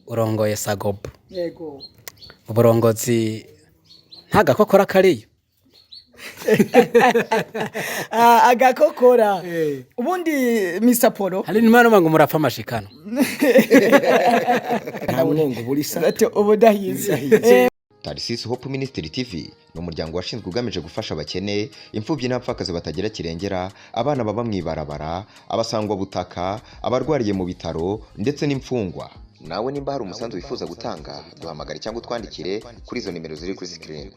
urongoye Sagobu. Yego. Uburongozi nta gakokora kariyo. Agakokora. Ubundi Mr. Polo. Hari nimano mangu murapfa amashikano. Nta mwongo burisa. Ubudahize. Tarisisi Hope Ministry TV ni umuryango washinzwe ugamije gufasha abakene, imfubyi n'abapfakazi batagira kirengera, abana baba mwibarabara, abasangwa butaka, abarwariye mu bitaro ndetse n'imfungwa. Nawe nimba hari umusanzu wifuza gutanga, duhamagare cyangwa utwandikire kuri izo nimero ziri kuri screen.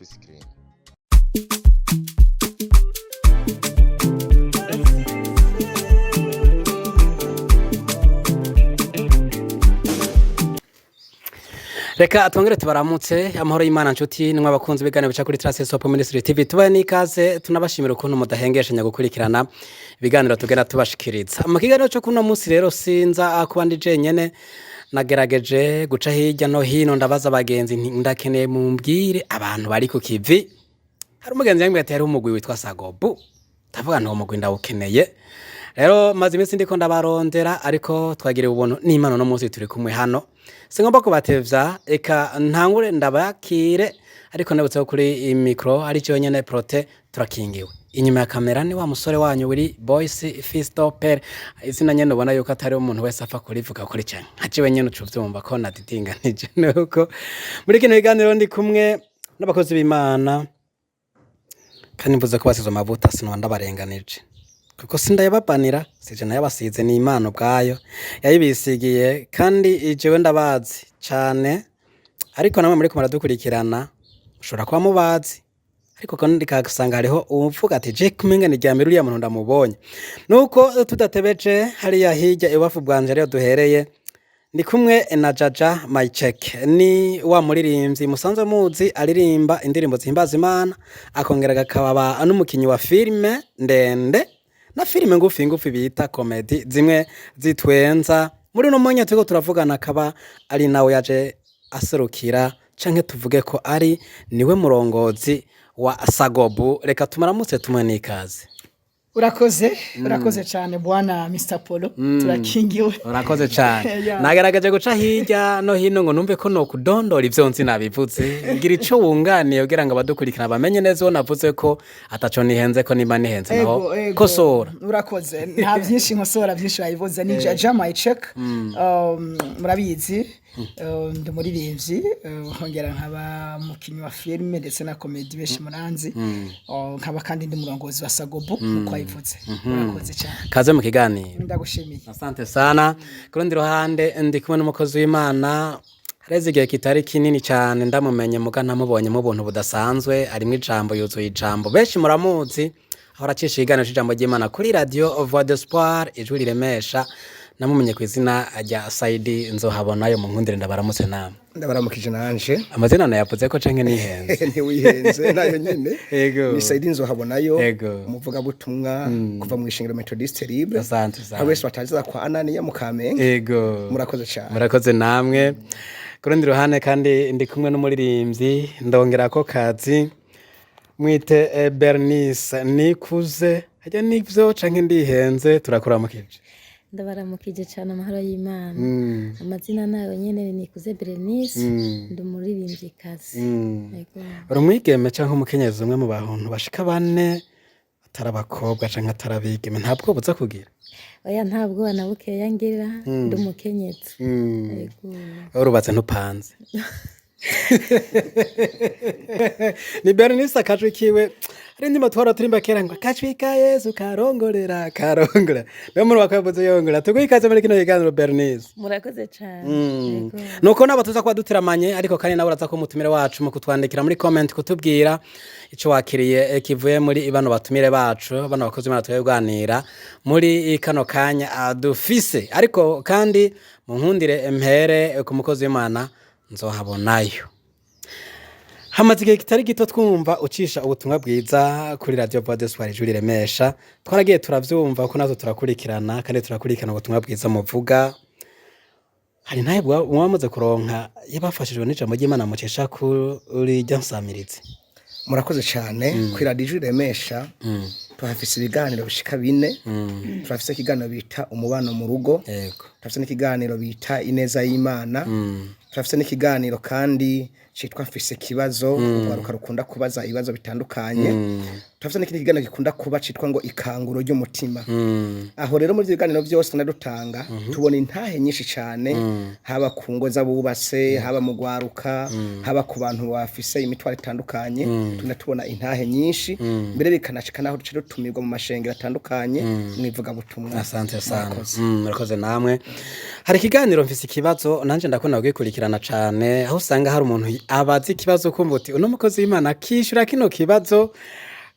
Reka twongere tubaramutse amahoro y'Imana nshuti nimwe abakunzi biganiro bica kuri Tarisisi Hope Ministry TV. Tubaye nikaze tunabashimira ukuntu mudahengeshanya gukurikirana ibiganiro tugenda tubashikiriza. Amakiganiro cyo kuno munsi rero sinza kubandi jenyene nagerageje guca hirya no hino ndabaza abagenzi ndakeneye mumbwire abantu bari ku kivi. Hari umugenzi yambwiye ati hari umugwi witwa Sagobu. Ndavuga nto umugwi ndawukeneye. Rero maze iminsi ndiko ndabarondera ariko twagiriye ubuntu n'Imana no munsi turi kumwe hano. Singomba kubatevya eka ntangure ndabakire ariko nabutse kuri micro ari cyo nyene prote turakingiwe. Inyuma ya kamera ni wa musore wanyu wiri Boyce Fistoper. Izina nyene ubona yuko atari umuntu wese apfa kurivuga kuri cyane. Haciwe nyene ucuvyumva ko nadidinga nije nuko muri kino biganiro ndi kumwe n'abakozi b'Imana kandi mvuze ko basize amavuta sinwanda barenganije. Kuko sindayababanira sije nayabasize ni Imana ubwayo yayibisigiye kandi ijewe ndabazi cyane ariko namwe muri kumaradukurikirana ushobora kuba mubazi ariko kandi kagasanga hariho uvuga ati je kumenga ni ryambere uriya muntu ndamubonye nuko tudatebeje hariya hirya iwafu bwanje rero duhereye ndi kumwe na Jaja Maicheck ni wa muririmbyi musanzwe muzi aririmba indirimbo zihimbaza Imana akongera gakaba n'umukinyi wa filme ndende na filime ngufi bita comedy zimwe zitwenza muri no mwanya tuko turavugana akaba ari nawe yaje aserukira canke tuvuge ko ari niwe murongozi wa Sagobu. Reka tumaramutse tumwe nikaze. Urakoze cyane bwana Mr. Polo. Turakingiwe. Urakoze cyane. Nagaragaje guca hirya no hino ngo numve ko no kudondora ivyo nzi nabivuze. Ngira ico wunganiye kugira ngo abadukurikirana bamenye neza wo navuze ko ataco nihenze ko nimba nihenze naho kosora. Urakoze. Nta byinshi nkosora byinshi bayivuze ni Jaja Maicheck. Murabizi ndi muririmbyi hongera nkaba mukinyi wa filme ndetse na comedy benshi muranzi. Nkaba kandi ndi murongozi wa Sagobu uko ayivuze. Urakoze cyane. Kaze mu kiganiro. Ndagushimiye. Asante sana. Kurundi ruhande ndi kumwe n'umukozi w'Imana hareze igihe kitari kinini cyane ndamumenye muga ntamubonye mu buntu budasanzwe arimo ijambo yuzuye ijambo benshi muramuzi ahora acisha iganiro cy'ijambo ry'Imana kuri radio Voix d'Espoir ijwi riremesha namumenye ku izina rya Saidi Nzohabonayo mu nkundire ndabaramutse namwe. Ndabaramukije nanje. Amazina nayavuze ko canke nihenze. Ntiwihenze nayo nyene. Yego. Ni Saidi Nzohabonayo. Yego. Umuvuga butumwa kuva mu ishingiro Methodiste Libre. Asante sana. Abese bataziza kwa Ananiya mu Kamenge. Yego. Murakoze cyane. Murakoze namwe. Kurundi ruhande kandi ndi kumwe n'umuririmbyi ndongera ko kazi mwite Bernice Nikuze. Hajya nivyo canke ndihenze turakuramukije. Ndabaramukije cyane amahoro y'Imana. Amazina nayo nyene Nikuze Bernice ndi umuririmbyi kazi. Yego. Urumwigeme canke umukenyezi umwe mu bantu bashika bane atarabakobwa canke atarabigeme ntabwo buza kugira. Oya ntabwo anabukeya ngira ndi umukenyezi. Yego. Urubatse ntupanze. Ni Bernice akajwe kiwe rindi matwara turimba kera ngo kacwika Yesu karongorera. Niyo muri wakavuze yongora tugwikaze muri kino kiganiro Bernice. Murakoze cyane. Yego. Nuko nabo tuza kwa duteramanye ariko kandi nawe uraza ko mutumire wacu mu kutwandikira muri comment kutubwira ico wakiriye kivuye muri ibano batumire bacu bano bakozi Imana tuyeganira muri kano kanya dufise ariko kandi mu nkundire empere ku mukozi w'Imana Nzohabonayo. Hamaze igihe kitari gito twumva ucisha ubutumwa bwiza kuri radio Voix d'Espoir ijwi riremesha twaragiye turavyumva ko nazo turakurikirana kandi turakurikirana ubutumwa bwiza muvuga hari naye mwamaze kuronka yabafashijwe n'ijambo ry'Imana mucisha kuri Jansamirizi. Murakoze cyane kuri radio ijwi riremesha tuhafise ibiganiro bishika 4 turafise ikiganiro bita umubano mu rugo yego turafise n'ikiganiro bita ineza y'Imana turafise n'ikiganiro kandi citwa mfise kibazo ugaruka rukunda kubaza ibibazo bitandukanye turafise n'ikindi kiganiro gikunda kuba citwa ngo ikanguro ry'umutima aho rero muri ibiganiro byose nadutanga tubona intahe nyinshi cyane haba ku ngo z'abubatse haba mu gwaruka haba ku bantu bafise imitwaro itandukanye tunatubona intahe nyinshi mbere bikanashika naho duce tumirwa mu mashengero atandukanye mwivuga butumwa. Asante sana murakoze namwe. Hari ikiganiro mfise ikibazo nanje ndakunda kugikurikirana cyane aho usanga hari umuntu abazi ikibazo kumva uti uno mukozi w'Imana kishura kino kibazo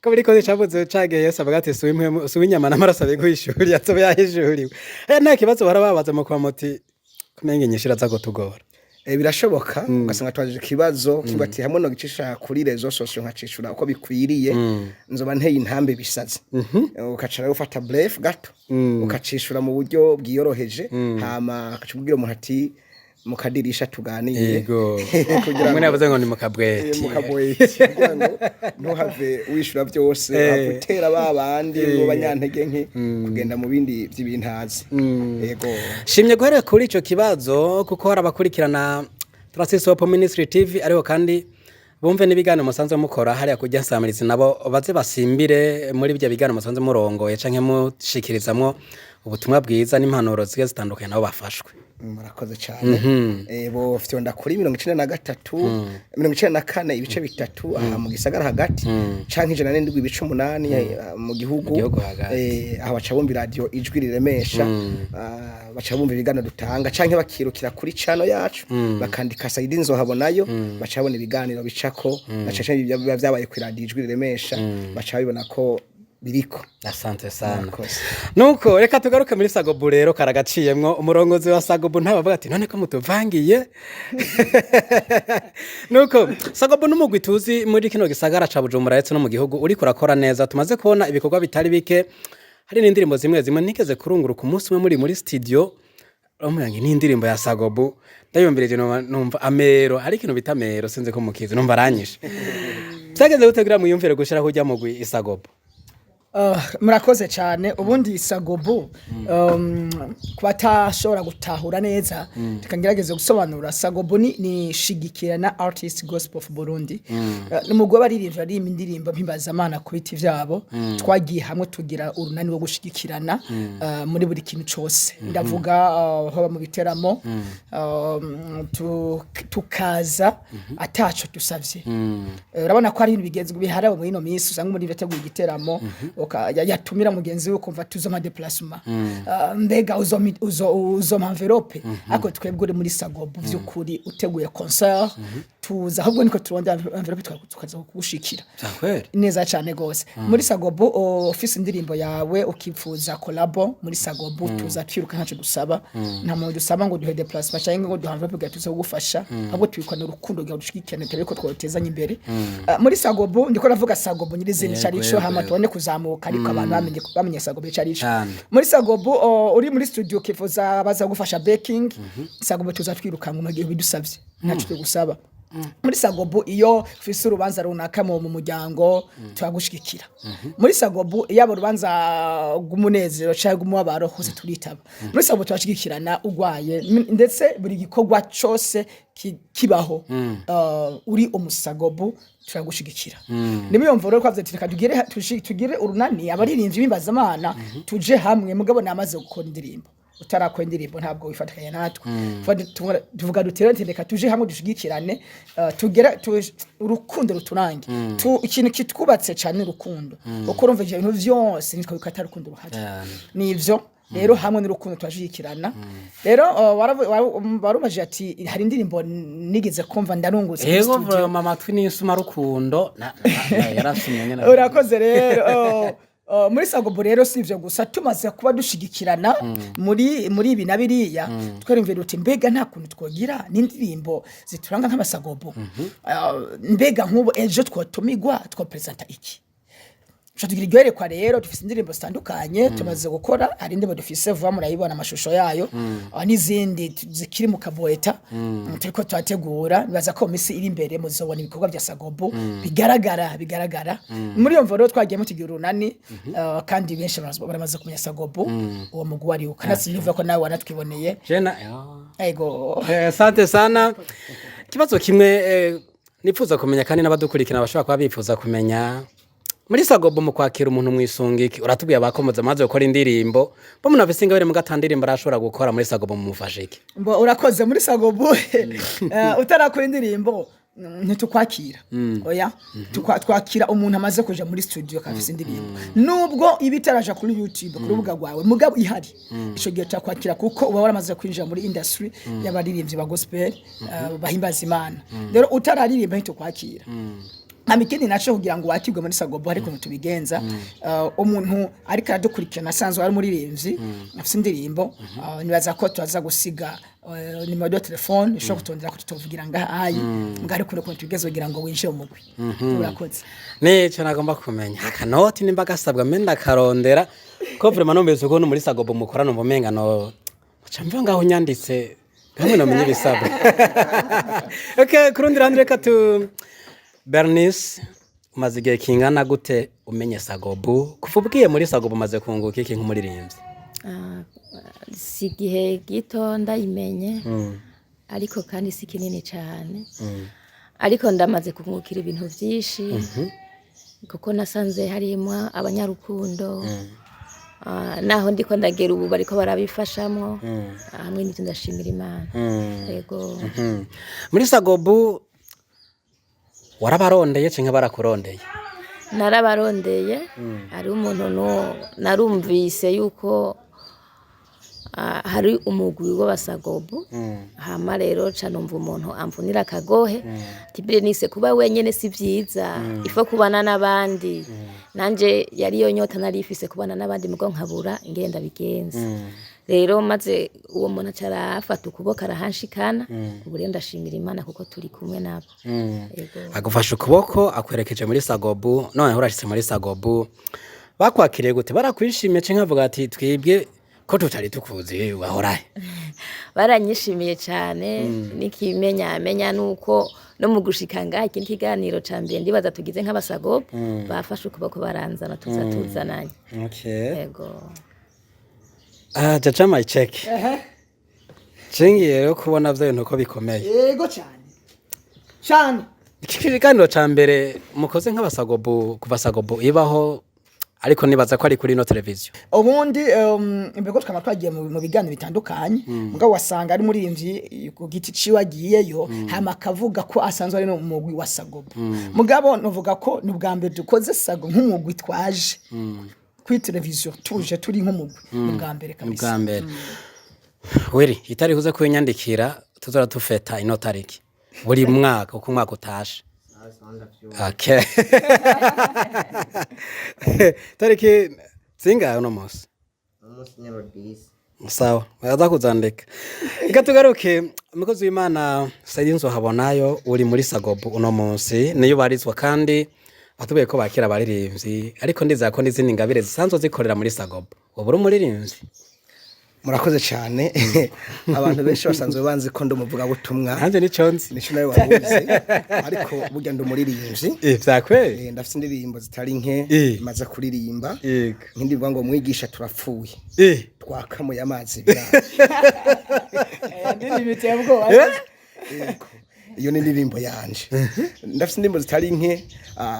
ko buri ko cavuze cageye Yesu avuga ati suwinyama n'amaraso biguhishuri yatobe yahishuriwe nta kibazo barababaza mu kwa muti kumenge nyishira zago tugora birashoboka ugasanga twaje ikibazo kibati hamwe no gicisha kuri rezo sosio nkacishura uko bikwiriye nzoba nteye intambe bisaze ukacara ufata bref gato ukacishura mu buryo bwiyoroheje hama akacubwira umuntu ati mukadirisha tuganiye yego kugira ngo navuze ngo ni mukabweti kugira ngo ntuhave wishura byose akutera babandi ngo banyantege nke kugenda mu bindi by'ibintazi yego shimye guhera kuri ico kibazo kuko harabakurikirana Transisop Ministry TV ariho kandi bumve n'ibiganiro musanzwe mukora hariya kujya nsamirizi nabo baze basimbire muri bya biganiro musanzwe murongoye canke mushikirizamwo ubutumwa bwiza n'impanuro zigiye zitandukanye nabo bafashwe. Murakoze cyane bo fyonda kuri 93 94 ibice bitatu mu gisagara hagati canke 178 mu gihugu aho baca bumva radio ijwi riremesha baca bumva ibiganiro dutanga canke bakirukira kuri channel yacu bakandika Saidi Nzohabonayo baca babona ibiganiro bicako nacece byabaye ku radio ijwi riremesha baca babona ko biriko. Asante sana. Nuko reka tugaruke muri Sagobu rero karagaciyemwo umurongozi wa Sagobu ntabavuga ati none ko mutuvangiye. Nuko Sagobu numugwi tuzi muri kino gisagara ca Bujumbura ndetse no mu gihugu uri kurakora neza tumaze kubona ibikorwa bitari bike hari n'indirimbo zimwe nigeze kurungura ku munsi umwe muri studio umuyange n'indirimbo ya Sagobu ndayumvireje numva amero hari ikintu bita amero sinze ko mukizi numva aranyishe. Byageze gutegura mu yumvire gushira kujya mugwi Isagobu. Murakoze cyane ubundi Sagobu kubatashobora gutahura neza tukangerageza gusobanura Sagobu ni shigikirana artist gospel of Burundi n'umugwe baririmbira ari indirimbo mpimbaza ku biti vyabo twagiye hamwe tugira urunani rwo gushigikirana muri buri kintu cyose ndavuga haba mu biteramo tukaza ataco dusavye urabona ko ari ibintu bigezwe biharawe muri no minsi usanga muri biteguye igiteramo yatumira mugenzi we kumva tuzoma déplacement mbega uzo envelope ako twebwe muri Sagobu vyukuri uteguye concert tuza ahubwo niko turonda envelope tukaza kugushikira neza cyane gose muri Sagobu office indirimbo yawe ukipfuza collabo muri Sagobu tuza twiruka ntaco dusaba nta muntu dusaba ngo duhe déplacement cyangwa ngo duhe envelope gatuze kugufasha ahubwo twikwana urukundo rwa dushikirane tureko twotezanye imbere muri Sagobu ndiko navuga Sagobu nyirizina cyarico hama tubone kuzamuka ariko abantu bamenye Sagobu cyarico muri Sagobu uri muri studio kifuza baza gufasha baking Sagobu tuza twiruka mu gihe bidusavye ntaco tugusaba muri Sagobu iyo ufise urubanza runaka mu muryango twagushikira muri Sagobu iyo abo rubanza gumunezero cyangwa umubabaro hose turitaba muri Sagobu twashikirana ugwaye ndetse buri gikorwa cyose kibaho uri umusagobu turagushigikira niyo mvoro ko avye tireka tugire urunani abaririmbyi bimbazamana tuje hamwe mugabo namaze gukora indirimbo utarakora indirimbo ntabwo wifatikanya natwe tuvuga duterenteka tuje hamwe dushigikirane tugera urukundo ruturange ikintu kitwubatse cyane urukundo uko urumva ibintu byose nitwe bikata rukundo ruhari nivyo rero hamwe n'urukundo twashikirana rero warubaje ati hari indirimbo nigeze kumva ndarungutse yego mama twinisuma rukundo yarasumye nyene urakoze rero muri Sagobu rero sivyo gusa tumaze kuba dushigikirana muri ibi nabiriya twerumvira uti mbega nta kuntu twogira n'indirimbo zituranga nk'abasagobu mbega nk'ubu ejo twotumigwa two presenta iki tugira iryoherekwa rero dufise indirimbo zitandukanye tumaze gukora hari indirimbo dufise vuba murayibona amashusho yayo n'izindi zikiri mu kaboeta turiko twategura bibaza ko misi iri imbere muzobona ibikorwa bya Sagobu bigaragara muri iyo mvo rero twagiye mutugira urunani kandi benshi baramaze kumenya Sagobu uwo mugwi wari ukanasi nivuga ko nawe wanatwiboneye ego asante sana kibazo kimwe nifuza kumenya kandi n'abadukurikira bashobora kuba bifuza kumenya muri Sagobu mu kwakira umuntu mwisungiki uratubwiye abakomoza amaze gukora indirimbo bo munafise ingabire mu gatandirimbo arashobora gukora muri Sagobu mumufashe iki mbo urakoze muri Sagobu utarakora indirimbo ntitukwakira oya twakira umuntu amaze kuja muri studio kafise indirimbo nubwo ibitaraja kuri YouTube ku rubuga rwawe mugabo ihari ico gihe twakwakira kuko uba waramaze kwinjira muri industry y'abaririmbyi ba gospel bahimbaza Imana rero utararirimba ntitukwakira amikindi naco kugira ngo wakirwe muri Sagobu ariko tubigenza umuntu ariko aradukurikirana asanzwe ari muri rimvyi afise indirimbo nibaza ko twaza gusiga nimero ya telefone ishobora kutondera ko tutovugira ngahayi ngari kure ko tugeze kugira ngo winjire mu mugwi urakoze nico nagomba kumenya akanoti nimba gasabwa menda karondera ko vraiment numvise ko no muri Sagobu mukorana mu mengano camva ngaho nyanditse hamwe no menye bisabwa okay kurundira reka tu Bernice umaze igihe kingana gute umenye Sagobu kuvubwiye muri Sagobu maze kunguka iki nk'umuririmbyi si igihe gito ndayimenye ariko kandi si kinini cyane ariko ndamaze kungukira ibintu byinshi kuko nasanze harimo abanyarukundo naho ndiko ndagera ubu bariko barabifashamo hamwe n'ibyo ndashimira Imana yego muri Sagobu warabarondeye cyangwa barakurondeye narabarondeye ari umuntu narumvise yuko hari umugwi w'abasagobu hama rero canumva umuntu amvunira akagohe Bernice kuba wenyene si vyiza ifo kubana n'abandi nanje yari yo nyota nari ifise kubana n'abandi mugo nkabura ingenda bigenza rero maze uwo muntu acarafata ukuboko arahanshikana ubu rero ndashimira Imana kuko turi kumwe nabo agufasha ukuboko akwerekeje muri Sagobu none urashitse muri Sagobu bakwakiriye gute barakwishimiye cyangwa avuga ati twibwe ko tutari tukuzi wahoraye baranyishimiye cyane nikimenya nuko no mu gushikanga ikindi kiganiro cambye ndibaza tugize nk'abasagobu bafashe ukuboko baranzana tuzananye yego jaja my check cengiye yo kubona byo bintu ko bikomeye yego cyane iki kiganiro cambere mukoze nk'abasagobu kuva Sagobu ibaho ariko nibaza ko ari kuri no televiziyo ubundi imbego twama twagiye mu biganiro bitandukanye mugabo wasanga ari muri imvyi ku giti ciwagiyeyo hama kavuga ko asanzwe ari no mugwi wa Sagobu mugabo novuga ko n'ubwa mbere dukoze Sagobu nk'umugwi twaje kuri televiziyo tuje turi nk'umugwi n'ubwa mbere kabisa n'ubwa mbere weri itari huze kwinyandikira tuzora tufeta ino tariki buri mwaka uko umwaka utashe okay tariki zinga no musi sawa baza kuzandika ikatugaruke umukozi w'Imana Sayinzo habonayo uri muri Sagobu uno munsi niyo barizwa kandi atubiye ko bakira abaririmbyi ariko ndiza ko n'izindi ngabire zisanzwe zikorera muri Sagobu uburi umuririmbyi murakoze cyane abantu benshi basanzwe banzi ko ndumuvuga butumwa hanze niconzi nico nawe wabuze ariko burya ndumuririmbyi vyakwe ndafite indirimbo zitari nke maze kuririmba nk'indirimbo ngo mwigisha turapfuye twakamuye amazi biraje iyo ni indirimbo yanje ndafite indirimbo zitari nke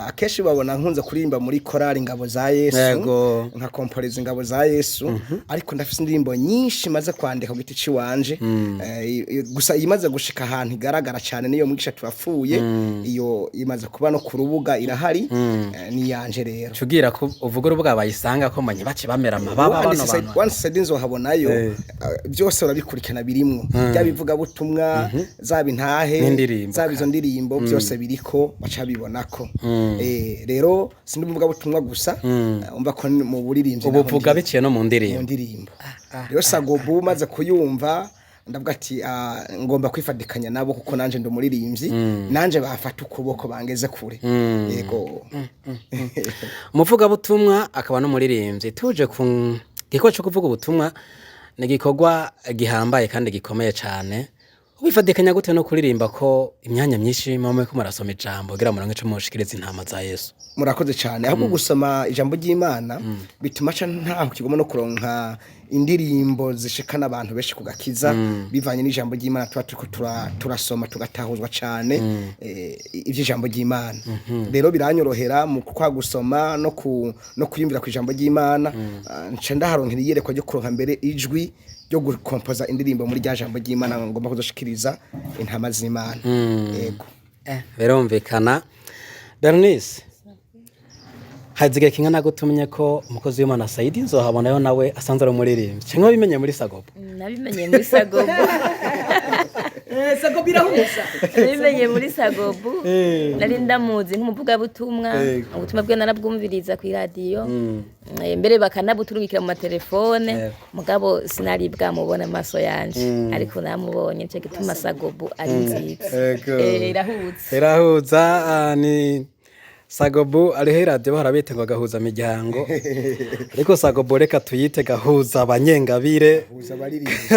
akeshi babona nkunze kuririmba muri korali ingabo za Yesu nka komporeza ingabo za Yesu ariko ndafite indirimbo nyinshi maze kwandika ku giti ciwanje gusa imaze gushika ahantu igaragara cyane niyo mwigisha turapfuye iyo imaze kuba no ku rubuga irahari ni yanje rero cugira ko uvuga urubuga bayisanga ko manye bace bamera amababa bano bantu once Sayinzo habonayo byose urabikurikana birimwo byabivuga butumwa zabintahe zaba izo ndirimbo byose biriko baca bibonako rero sinduvuga butumwa gusa umva ko mu buririmbyi ubuvuga biciye no mu ndirimbo rero Sagobu maze kuyumva ndavuga ati ngomba kwifadikanya nabo kuko nanje ndi umuririmbyi nanje bafata ukuboko bangeze kure yego umuvugabutumwa akaba n'umuririmbyi tuje ku gikorwa cyo kuvuga ubutumwa ni igikorwa gihambaye kandi gikomeye cyane wifadikanya gute no kuririmba ko imyanya myinshi mama ko marasoma ijambo gira murange cyo mushikiriza intama za Yesu murakoze cyane ahubwo gusoma ijambo ry'Imana bituma nta kigoma no kuronka indirimbo zishikana abantu benshi kugakiza bivanye n'ijambo ry'Imana tuba turiko turasoma tugatahuzwa cyane ivy'ijambo ry'Imana rero biranyorohera mu kwa gusoma no kuyumvira ku ijambo ry'Imana nce ndaharonkera iyerekwa ryo kuronka mbere ijwi ryo gukompoza indirimbo muri rya jambo ry'Imana ngomba kuzoshikiriza intama z'Imana yego birumvikana Bernice hazige kingana gutumye ko umukozi w'Imana Saidi nzohabonayo nawe asanzwe ari umuririmbyi cyangwa bimenye muri Sagobo nabimenye muri Sagobo Sagobo irahuza nabimenye muri Sagobo nari ndamuzi nk'umuvugabutumwa ubutumwa bwe narabwumviriza ku radio mbere bakanabuturungikira mu matelefone mugabo sinari bwamubona amaso yanje ariko namubonye cyo gituma Sagobo ari nziza irahuza ni Sagobo ariho radio harabite ngo gahuza miryango ariko Sagobo reka tuyite gahuza abanyengabire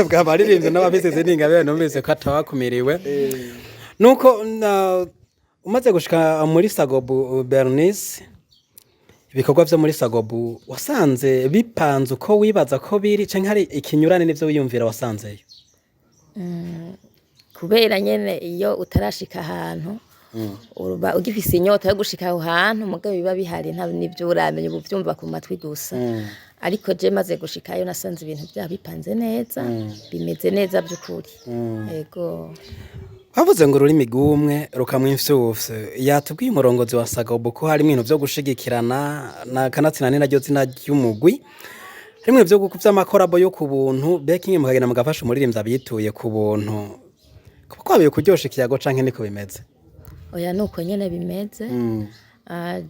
bw'abaririmbyi n'abafise n'ingabire numvise ko atawakumiriwe nuko umaze gushika muri Sagobo Bernice ibikorwa byo muri Sagobo wasanze bipanze uko wibaza ko biri canke hari ikinyurane n'ivyo wiyumvira wasanzeyo kubera nyene iyo utarashika ahantu uruba ugifise inyota yo gushika aho hantu mugabo biba bihari nta nivyo uramenye ubuvyumva ku matwi gusa ariko je maze gushikayo nasanze ibintu bya bipanze neza bimeze neza by'ukuri yego bavuze ngo ururimi rw'umwe rukamwimfyufse yatubwiye umurongozi wa Sagobo ko hari ibintu byo gushigikirana na kanatsina naryo zina ry'umugwi rimwe byo gukuvya amakorabo yo kubuntu bekinge mukagenda mugafasha umuririmbyi abituye ku buntu kuko abiye kuryosha ikiyago canke niko bimeze oya nuko nyene bimeze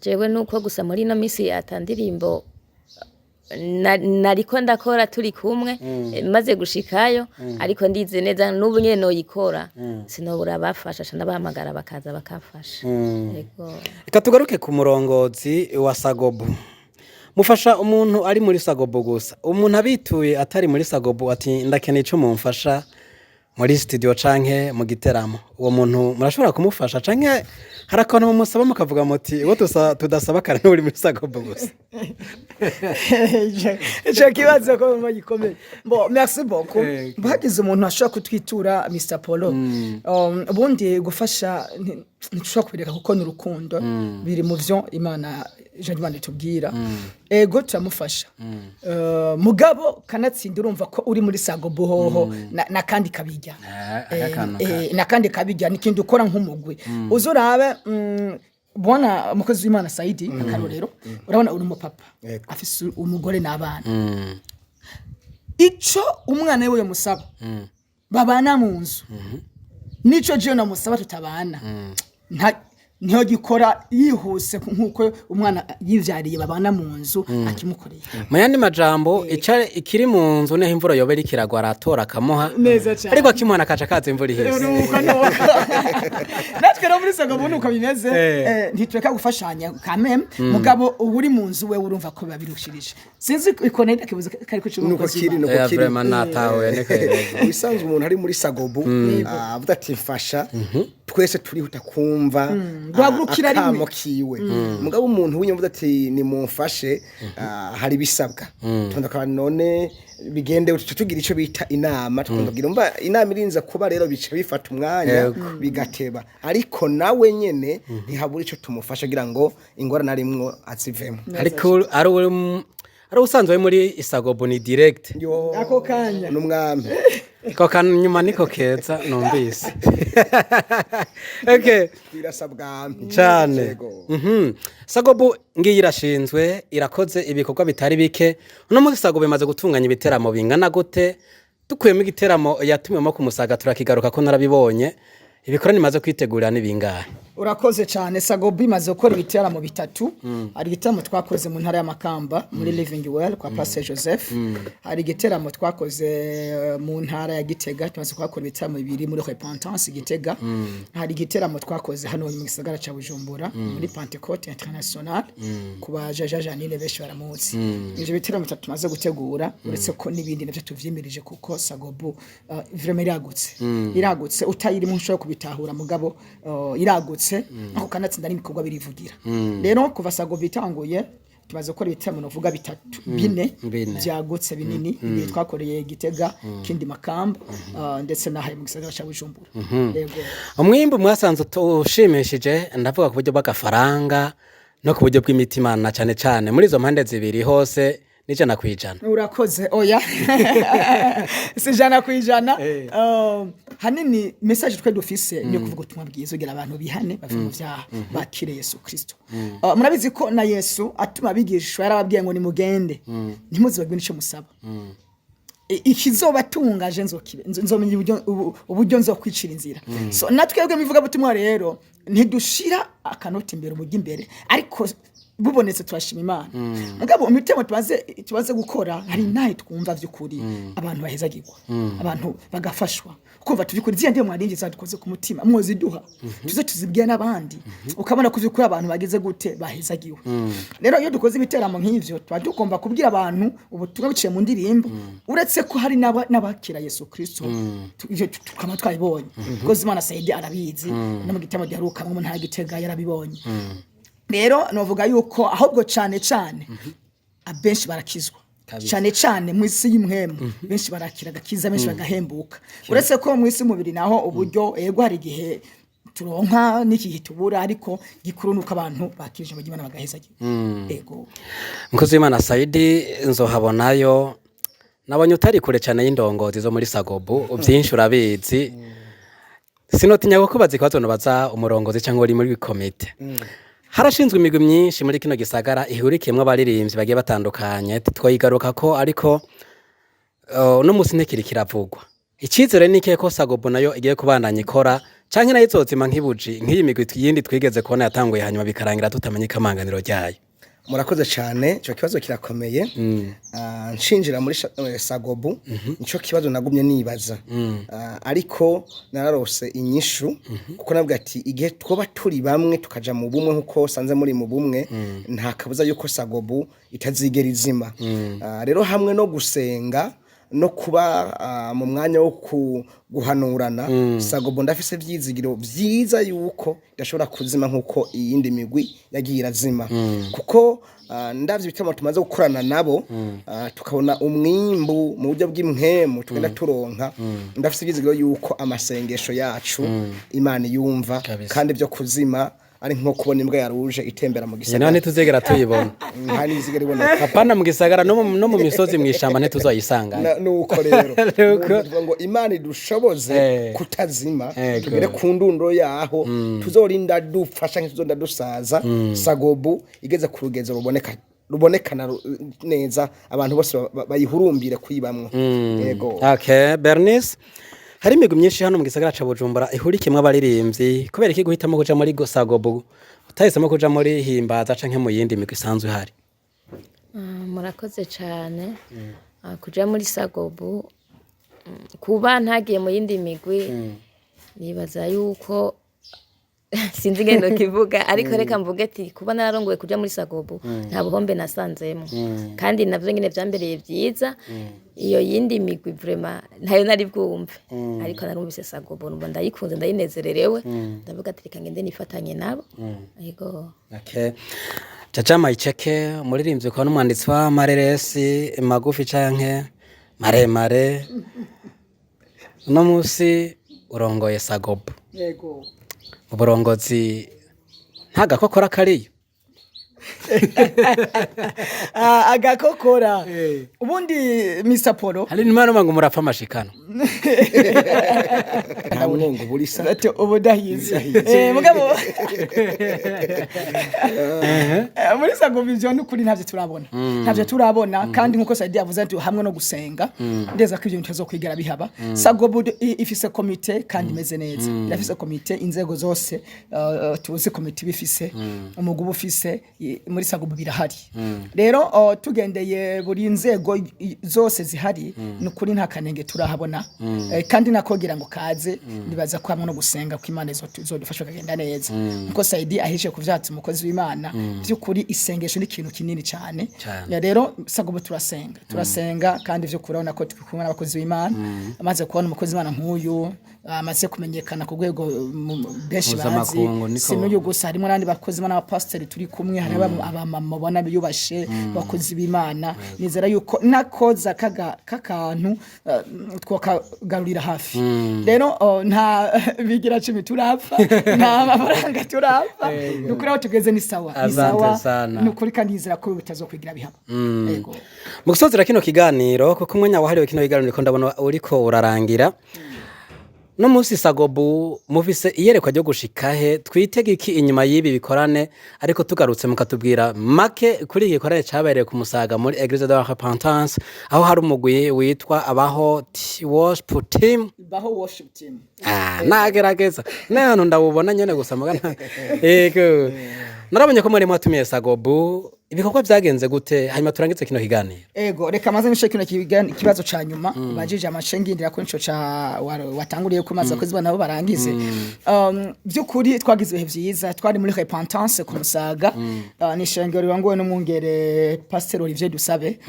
jewe nuko gusa muri no misi atandirimbo nariko ndakora turi kumwe maze gushikayo ariko ndize neza n'ubu nyene noyikora sinobura bafasha n'abahamagara bakaza bakafasha yego ikatugaruke ku murongozi wa Sagobo mufasha umuntu ari muri Sagobo gusa umuntu abituye atari muri Sagobo ati ndakeneye ico mumfasha muri studio canke mu giteramo uwo muntu murashobora kumufasha canke harakontu mumusaba mukavuga muti wo tudasaba kana uri muri Sagobo gusa je kibazo ko gikomeye bon merci beaucoup bagize umuntu ashaka kutwitura Mr Polo ubundi gufasha ntushobora kubireka kuko n'urukundo biri mu vyo Imana Imana itubwira ego turamufasha mugabo kanatsinda urumva ko uri muri Sagobo hoho na kandi kabijya na kandi kabijya nikindi ukora nk'umugwi uzurabe bona umukozi w'Imana Saidi akarorero urabona uri mu papa afise umugore n'abana ico umwana we musaba babana mu nzu nico je na musaba tutabana niho gikora yihuse nkuko umwana yivyariye babana mu nzu akimukoreye mu yandi majambo ikiri mu nzu neho imvura yobera ikiragwa aratora akamuha ariko akimwana akaca kaza imvura ihise natwe no muri Sagobo nuko bimeze ntitweka gufashanya kameme mugabo uri mu nzu we urumva ko babirushirije sinzi ikonenda kibuze kariko cyo nuko kiri vraiment natawe nekere bisanzwe umuntu ari muri Sagobo avuga ati mfasha twese turihuta kumva guhagurukira rimwe kiwe mugabo umuntu w'inyumva ati ni mumfashe hari bisabwa tondaka none bigende tutugira ico bita inama tukondabwira umva inama irinza kuba rero bica bifata umwanya bigateba ariko nawe nyene ntihabura ico tumufasha kugira ngo ingorane arimwo azivemo ariko ari usanzwe muri Sagobo ni direct ako kanya n'umwami ko nyuma niko keza numvise okay birasabwami cyane Sagobo ngiye irashinzwe irakoze ibikorwa bitari bike no muri Sagobo bimaze gutunganya ibiteramo bingana gute dukuyemo igiteramo yatumwemo ku Musaga turakigaruka ko narabibonye ibikorwa nimaze kwitegurira nibingahe urakoze cyane. Sagobu imaze gukora ibiteramo bitatu. Hari igiteramo twakoze mu ntara y'Amakamba muri Living Well kwa Pastor Joseph. Hari igiteramo twakoze mu ntara ya Gitega, tumaze gukora ibiteramo bibiri muri Repentance Gitega. Hari igiteramo twakoze hano mu gisagara ca Bujumbura muri Pentecote International kuba Jaja Janine benshi baramuzi. Ivyo bitero bitatu tumaze gutegura uretse ko nibindi navyo tuvyimirije kuko Sagobu vraiment iragutse utayiri mu nshobora kubitahura mugabo iragutse ako kanatsinda n'imikorwa birivugira. Rero kuva Sagobu itanguye tumaze gukora ibiteramo novuga bitatu bine byagutse binini twakoreye Gitega kindi Makamba ndetse nahaye mu gisagara ca Bujumbura. Yego umwimbu mwasanze ushimishije ndavuga ku buryo bw'agafaranga no ku buryo bw'imitima na cyane muri izo mpande zibiri hose n'ijana kwijana. Urakoze oya si jana kwijana. Hanini message twe dufise ni kuvuga ubutumwa bwiza ugira abantu bihane bava mu vyaha bakire Yesu Kristo. Murabizi ko na Yesu atuma bigishwa yarababwiye ngo nimugende ntimuzibagwe nico musaba. Ikizobatungaje nzomenya uburyo nzokwicira inzira. So natwebwe mivuga butumwa rero ntidushira akanoti imbere umujyi imbere ariko bubonetse twashima Imana. Mugabo imitemo tubaze gukora hari nahe twumva vy'ukuri abantu bahezagirwa abantu bagafashwa kumva tuvyukuri ziye ndiye mwaringi zadukoze ku mutima mwozi duha tuze tuzibwiye n'abandi ukabona kuvyukuri abantu bageze gute bahezagiwe. Rero iyo dukoze ibiteramo nk'ivyo tugomba kubwira abantu ubutumwa biciye mu ndirimbo uretse ko hari n'abakira Yesu Kristo ivyo tukama twabibonye because Imana Saidi arabizi no mu gitamo giheruka mu ntara Gitega yarabibonye. Rero novuga yuko ahubwo cyane abenshi barakizwa cyane mu isi y'imwemu benshi barakira gakiza benshi bagahembuka uretse ko mu isi mubiri naho uburyo yego hari gihe turonka niki tubura ariko gikuru nuko abantu bakirije mu Imana bagahezagira. Yego Mukozi Imana Saidi nzohabonayo nabonye utari kure cyane y'indongozi zo muri Sagobu byinshi urabizi sinotinya kubaza ko baza umurongozi cyangwa uri muri komite. Harashinzwe imigwi myinshi muri kino gisagara ihurikiyemwe abaririmbyi bagiye batandukanye twoyigaruka ko ariko no musi ntekiri kiravugwa. Ikizere nike ko Sagobu nayo igiye kubandanya ikora canke nayo izozima nk'ibuji nk'iyi migwi yindi twigeze kubona yatanguye hanyuma bikarangira tutamenye kamanganiro ryayo. Murakoze cyane cyo kibazo kirakomeye. Nshinjira muri Sagobu nico kibazo nagumye nibaza ariko nararose inyishu kuko navuga ati igihe twoba turi bamwe tukaja mu bumwe nkuko sanze muri mu bumwe nta kabuza yuko Sagobu itazigera izima. Rero hamwe no gusenga no kuba mu mwanya wo guhanurana Sagobu ndafise vyizigiro vyiza yuko idashobora kuzima nkuko iyindi migwi yagiye irazima kuko ndavye bitamo tumaze gukorana nabo tukabona umwimbu mu buryo bw'impemu tugenda turonka ndafise vyizigiro yuko amasengesho yacu Imana yumva kandi byo kuzima ari nko kubona imbwa yaruje itembera mu gisagara. None tuzegera tuyibona. Nkani zigera iboneka. Apana mu gisagara no mu misozi mwishamba ntituzoyisanga. Nuko rero. Ngo Imana idushoboze kutazima tugere ku ndundo yaho tuzorinda dufasha nk'ituzonda dusaza Sagobu igeze ku rugezo rubonekana neza abantu bose bayihurumbire kuyibamwe. Yego. Okay, Bernice hari imigwi myinshi hano mu gisagara ca Bujumbura ihurikiyemwe abaririmbyi kubera iki guhitamo kuja muri Sagobu utahisemo kuja muri himbaza canke mu yindi migwi isanzwe hari. Murakoze cyane kuja muri Sagobu kuba ntagiye mu yindi migwi nibaza yuko sinzi ngendo kivuga ariko reka mvuge ati kuba nararongoye kuja muri Sagobu nta buhombe nasanzemo kandi navyo nyine vyambereye vyiza. Iyo yindi migwi vraiment ntayo nari bwumve ariko narumvise Sagobu numva ndayikunze ndayinezererewe ndavuga ati reka ngende nifatanye nabo. Yego. Okay. Jaja Maicheke umuririmbyi kwa n'umwanditsi wa mareresi magufi canke maremare no musi urongoye Sagobu. Yego. Uburongozi ntaga kokora kariyo agakokora ubundi Mr Polo hari nimano mangu murapfa amashikano nta mwongo burisa ati ubudahize mugabo muri Sago Vision n'ukuri ntavyo turabona kandi nkuko Saidi yavuze ati hamwe no gusenga ndeza ko ibyo bintu tazokwigera bihaba Sago ifise komite kandi imeze neza irafise komite inzego zose tuzi komite bifise umugubu ufise muri Sago birahari rero tugendeye buri nzego zose zihari n'ukuri nta kanenge turahabona kandi nakogira ngo kaze nibaza ko hamwe no gusenga ko Imana izodufasha kugenda neza nkuko Saidi ahishe kuvyatsa umukozi w'Imana by'ukuri isengesho ni ikintu kinini cyane rero Sago turasenga kandi vyo kurabona ko twikumwe n'abakozi b'Imana amaze kubona umukozi w'Imana nk'uyu amaze kumenyekana ku rwego benshi bazi sinuyu gusa harimo nandi bakozi b'Imana abapasiteri turi kumwe hari abamubona biyubashe bakozi b'Imana nizera yuko nakoza kakantu twakagarurira hafi rero nta bigira 10 turapfa nta mafaranga turapfa nukuri aho tugeze ni sawa nukuri kandi nizera ko bitazokwigira bihaba yego mu gusozera kino kiganiro kuko umwanya wahariwe kino kiganiro ko ndabona uriko urarangira no munsi Sagobu mufise iyerekwa ryo gushikahe twitege iki inyuma y'ibi bikorane ariko tugarutse mukatubwira make kuri iki gikorane cabereye ku Musaga muri Église de la Repentance aho hari umugwi witwa Baho Worship Team nagerageza none ndabubona nyene gusa mugana yego narabonye ko muri mwatumiye Sagobu ibikorwa byagenze gute hanyuma turangitse kino kiganiro ego reka maze nishe kino kibazo ca nyuma bajije amashengindira ko nico ca watanguriye ko maze ko zibana nabo barangize byukuri twagize ibihe vyiza twari muri Repentance ku Musaga ni shengero ribangowe n'umwungere Pasteur Olivier Dusabe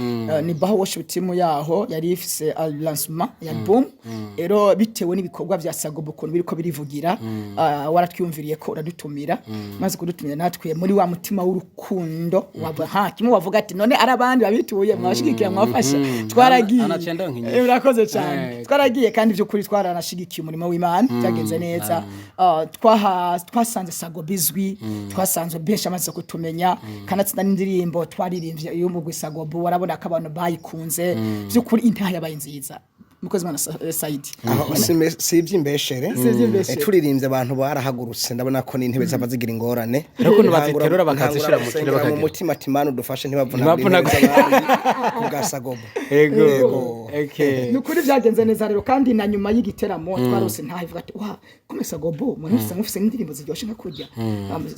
ni Baho Worship Team yaho yari ifise lancement ya album ero bitewe n'ibikorwa bya Sagobu ko biriko birivugira waratwiyumviriye ko uradutumira maze kudutumira natwe muri wa mutima w'urukundo kimwe wavuga ati none arabandi babituye mwashigikira mwafasha twaragiye urakoze cyane twaragiye kandi by'ukuri twaranashigikiye umurimo w'Imana byagenze neza twasanze Sago bizwi twasanze benshi amaze kutumenya kanatsinda n'indirimbo twaririmbye iyo mu Sagobu warabona ko abantu bayikunze by'ukuri intaha yabaye nziza mukozi mana Saidi si iby'imbeshere turirimbye abantu barahagurutse ndabona ko n'intebe zava zigira ingorane ariko nubaziterura bakazishira mu kirere bakagira mu mutima timano dufashe ntibavuna ku Sagobu ego nukuri byagenze neza rero kandi na nyuma y'igiteramo twarose ntahivuga ati wa kumbe Sagobu mufise n'indirimbo ziryoshe nkakurya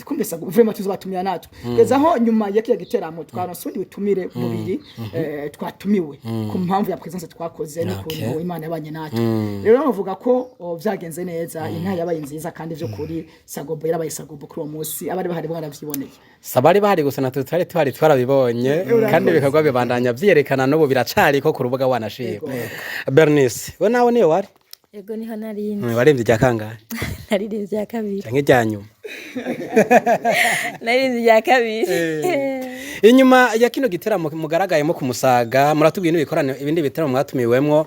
kumbe Sagobu vraiment tuzobatumira natwe gezaho nyuma y'iki giteramo twaronsundi bitumire mubiri twatumiwe ku mpamvu ya presence twakoze n'ukuntu Imana yabanye natwe rero bavuga ko byagenze neza inta yabaye nziza kandi byo kuri Sagobu yarabaye Sagobu kuri uwo munsi abari bahari baravyiboneye sabari bahari gusa natwe twari twarabibonye kandi bikorwa bibandanya vyerekana n'ubu biracari ko ku rubuga wanashima Bernice we nawe niyo wari yego niho narindi waremvye rya kangahe narindi rya kabiri canke rya nyuma narindi rya kabiri inyuma ya kino giteramo mugaragayemo ku Musaga muratubwiye n'ibikorane ibindi biteramo mwatumiwemwo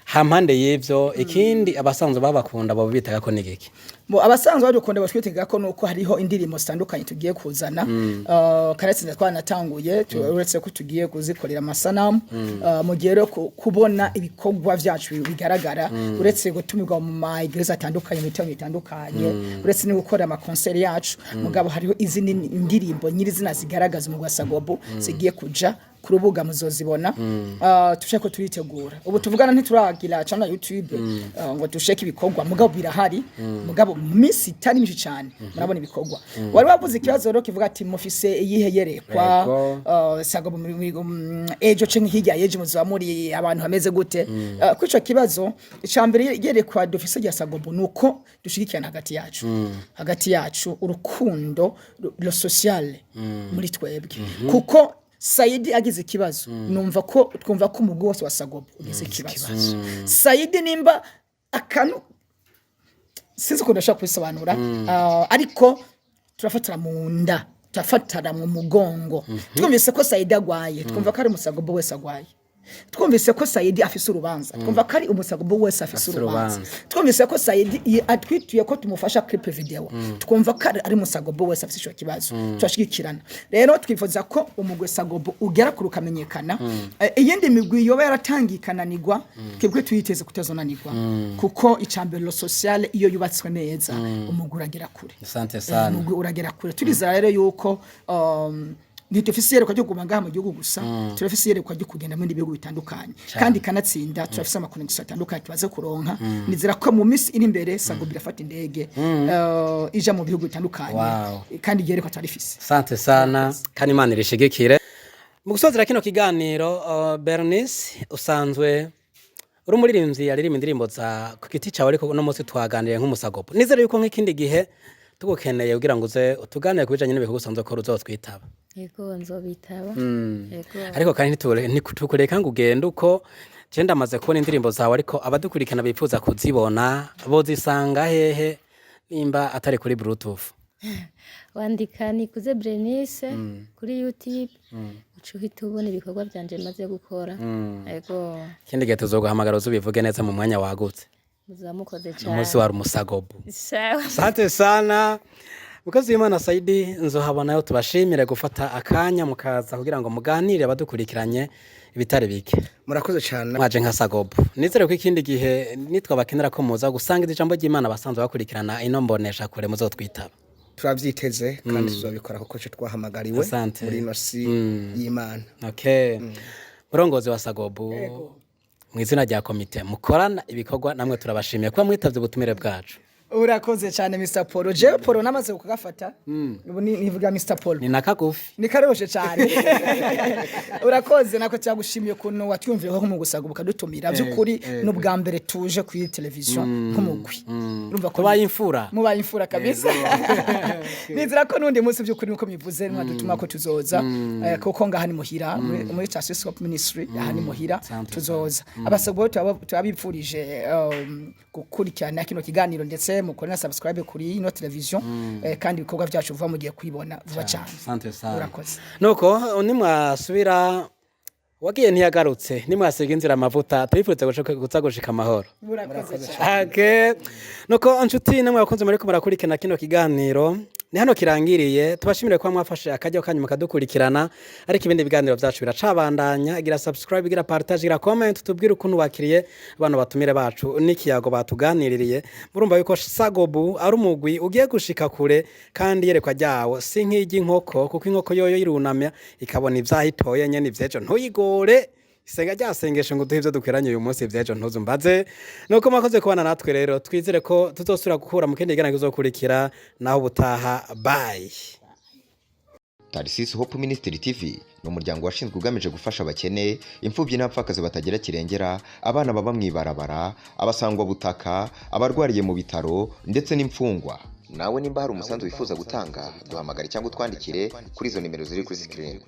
hampande y'ivyo ikindi abasanzwe babakunda bo bitaga ko nigiki bo abasanzwe badukunda batwitega ko nuko hariho indirimbo zitandukanye tugiye kuzana karetsinda twanatanguye uretse ko tugiye kuzikorera amasanamu mu gihe rero kubona ibikorwa byacu bigaragara uretse gutumirwa mu ma-église atandukanye mu bitaro bitandukanye uretse no gukora ama concert yacu mugabo hariho izindi indirimbo nyiri zina zigaragaza mu Sagobu zigiye kuja ku rubuga muzozibona tushaka ko turitegura ubu tuvugana ntituragira channel YouTube ngo dusheke ibikorwa mugabo birahari mugabo misi tani mishi cyane murabona ibikorwa wari wavuze ikibazo rero kivuga ati mufise iyihe yerekwa Sagobu ejo cenye hirya yeje muzamuri abantu hameze gute kwico kibazo icambere yerekwa dufise ya Sagobu nuko dushigikirana hagati yacu urukundo lo social muri twebwe kuko Saidi agize ikibazo numva ko twumva ko umugwi wose wa Sagobu ugize ikibazo Saidi nimba akanu sinzi ko ndashaka kwisobanura ariko turafatira mu nda turafatira mu mugongo twumvise ko Saidi agwaye twumva ko ari Sagobu wese agwaye twumvise ko Saidi afise urubanza twumva ko ari umusagobo wese afise urubanza twumvise ko Saidi atwituye ko tumufasha clip video twumva ko ari umusagobo wese afise ico kibazo twashigikirana rero twifuza ko umugwe sagobo ugera ku rukamenyekana iyindi migwi yoba yaratangikananirwa twebwe tuyiteze kutazonanirwa kuko icambere lo social iyo yubatswe neza umugwe uragera kure asante sana umugwe uragera kure turizera rero yuko ntitufise yerekwa ryo kubangaha mu gihugu gusa turafise yerekwa ryo kugenda mu bihugu bitandukanye kandi kanatsinda turafise amakonegisiyo atandukanye tubaze kuronka nizera ko mu minsi iri imbere sagobo birafata indege ija mu bihugu bitandukanye kandi yerekwa turifise asante sana kandi Imana irishigikire mu gusozera kino kiganiro Bernice usanzwe uri umuririmbyi aririmba indirimbo za ku giti cawe ariko no munsi twaganiriye nk'umusagobo nizere yuko nk'ikindi gihe tugukeneye kugira ngo uze utuganire kubijanye n'ibikorwa usanzwe ko uzotwitaba yego nzobitaba yego ariko kandi ntitukureka ngo ugende uko je ndamaze kubona indirimbo zawe ariko abadukurikana bifuza kuzibona bozisanga hehe nimba atari kuri Bluetooth wandika Nikuze Bernice kuri YouTube ucuhita ubona ibikorwa byanje maze gukora yego ikindi gihe tuzoguhamagara uzubivuge neza mu mwanya wagutse muzamukoze cyane umunsi wa umusagobo sawa asante sana mukozi w'Imana Saidi nzohabonayo tubashimire gufata akanya mukaza kugira ngo muganire abadukurikiranye ibitari bike murakoze cyane mwaje nka sagobo nizere ko ikindi gihe nitwa bakenera ko muza gusanga ijambo ry'Imana basanzwe bakurikirana ino mbonesha kure muzotwitaba turavyiteze kandi tuzobikora kuko cyo twahamagariwe muri nosi y'Imana okay murongozi wa sagobo mu izina rya komite mukorana ibikorwa namwe turabashimiye kuba mwitavye ubutumire bwacu urakoze cyane Mr Polo je Polo namaze kugafata nivuga Mr Polo ni nakagufi ni karoshe cyane urakoze nako cyagushimiye kuno watwumviye ko mu gusaga bukadutumira byukuri n'ubwa mbere tuje ku television nk'umugwi urumva ko mubaye imfura kabisa nizira ko nundi munsi byukuri nuko mivuze mwadutuma ko tuzoza kuko ngaha ni muhira muri Church Ministry aha ni muhira tuzoza abasagbo twabipfurije gukurikirana kino kiganiro ndetse mukorana subscribe kuri ino television kandi ibikorwa byacu vuba mugiye kwibona vuba cyane asante sana urakoze nuko nimwasubira wagiye ntiyagarutse nimwasiga inzira amavuta tubifurije gushika amahoro urakoze cyane okay nuko anshuti namwe bakunze muri ko murakurikirana kino kiganiro ni hano kirangiriye tubashimire kwa mwafashe akajya kanyu mukadukurikirana ariko ibindi biganiro byacu biracabandanya gira subscribe gira partage gira comment tubwire ukuntu wakiriye abantu batumire bacu n'ikiyago batuganiririye murumva yuko sagobo ari umugwi ugiye gushika kure kandi yerekwa ryawo si nk'igi nkoko kuko inkoko yoyo irunamya ikabona ivyahitoye nyene ivyejo ntuyigore isenga ryasengesha ngo duhe ivyo dukwiranye uyu munsi ivyejo ntuzumbaze nuko makoze kubana natwe rero twizere ko tuzosubira gukura mu kindi kiganiro kizokurikira naho butaha bye Tarsis Hope Ministry TV ni umuryango washinzwe ugamije gufasha abakene imfubyi n'abapfakazi batagira kirengera abana baba mwibarabara abasangwa butaka abarwariye mu bitaro ndetse n'imfungwa nawe nimba hari umusanzu wifuza gutanga duhamagare cyangwa twandikire kuri izo nimero ziri kuri screen